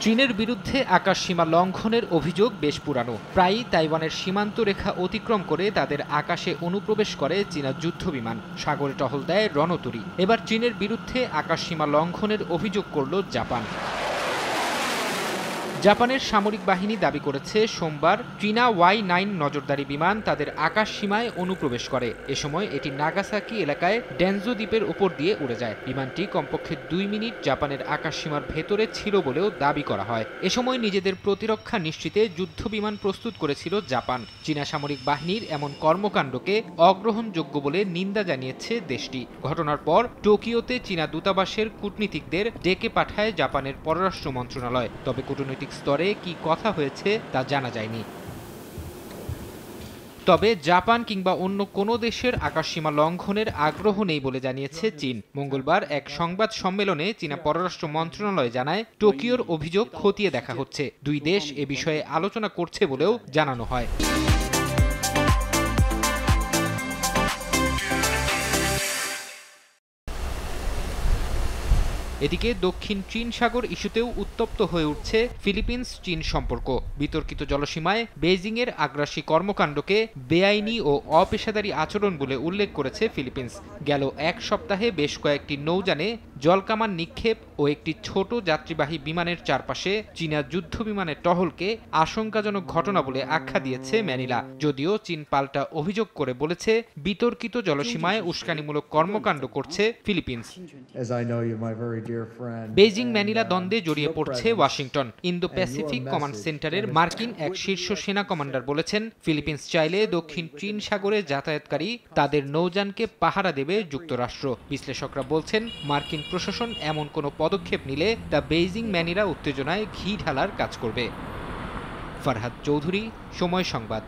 চীনের বিরুদ্ধে আকাশসীমা লঙ্ঘনের অভিযোগ বেশ পুরানো। প্রায়ই তাইওয়ানের সীমান্ত রেখা অতিক্রম করে তাদের আকাশে অনুপ্রবেশ করে চীনা যুদ্ধবিমান, সাগরে টহল দেয় রণতরী। এবার চীনের বিরুদ্ধে আকাশসীমা লঙ্ঘনের অভিযোগ করল জাপান। জাপানের সামরিক বাহিনী দাবি করেছে সোমবার চীনা Y-9 নজরদারি বিমান তাদের আকাশ সীমায় অনুপ্রবেশ করে। এ সময় এটি নাগাসাকি এলাকায় ডেনজো দ্বীপের উপর দিয়ে উড়ে যায়। বিমানটি কমপক্ষে 2 মিনিট জাপানের আকাশ সীমার ভেতরে ছিল বলেও দাবি করা হয়। এ সময় নিজেদের প্রতিরক্ষা নিশ্চিতে যুদ্ধ বিমান প্রস্তুত করেছিল জাপান। চীনা সামরিক বাহিনীর এমন কর্মকাণ্ডকে অগ্রহণযোগ্য বলে নিন্দা জানিয়েছে দেশটি। ঘটনার পর টোকিওতে চীনা দূতাবাসের কূটনীতিকদের ডেকে পাঠায় জাপানের পররাষ্ট্র মন্ত্রণালয়। তবে কূটনৈতিক স্তরে কি কথা হয়েছে তা জানা যায়নি। তবে জাপান কিংবা অন্য কোনো দেশের আকাশসীমা লঙ্ঘনের আগ্রহ নেই বলে জানিয়েছে চীন। মঙ্গলবার এক সংবাদ সম্মেলনে চীনা পররাষ্ট্র মন্ত্রণালয় জানায়, টোকিওর অভিযোগ খতিয়ে দেখা হচ্ছে। দুই দেশ এ বিষয়ে আলোচনা করছে বলেও জানানো হয়। এদিকে দক্ষিণ চীন সাগর ইস্যুতেও উত্তপ্ত হয়ে উঠছে ফিলিপিন্স চীন সম্পর্ক। বিতর্কিত জলসীমায় বেইজিংয়ের আগ্রাসী কর্মকাণ্ডকে বেআইনি ও অপেশাদারী আচরণ বলে উল্লেখ করেছে ফিলিপিন্স। গেল এক সপ্তাহে বেশ কয়েকটি নৌযানে জলকামান নিক্ষেপ ও একটি ছোট যাত্রীবাহী বিমানের চারপাশে চীনা যুদ্ধ বিমানের টহলকে আশঙ্কাজনক ঘটনা বলে আখ্যা দিয়েছে ম্যানিলা। যদিও চীন পাল্টা অভিযোগ করে বলেছে বিতর্কিত জলসীমায় উস্কানিমূলক কর্মকাণ্ড করছে ফিলিপিন্স। বেইজিং ম্যানিলা দ্বন্দ্বে জড়িয়ে পড়ছে ওয়াশিংটন। ইন্দো প্যাসিফিক কমান্ড সেন্টারের মার্কিন এক শীর্ষ সেনা কমান্ডার বলেছেন, ফিলিপিন্স চাইলে দক্ষিণ চীন সাগরে যাতায়াতকারী তাদের নৌযানকে পাহারা দেবে যুক্তরাষ্ট্র। বিশ্লেষকরা বলছেন, মার্কিন প্রশাসন এমন কোনো পদক্ষেপ নিলে তা বেইজিং ম্যানিলা উত্তেজনায় ঘি ঢালার কাজ করবে। ফারহাদ চৌধুরী, সময় সংবাদ।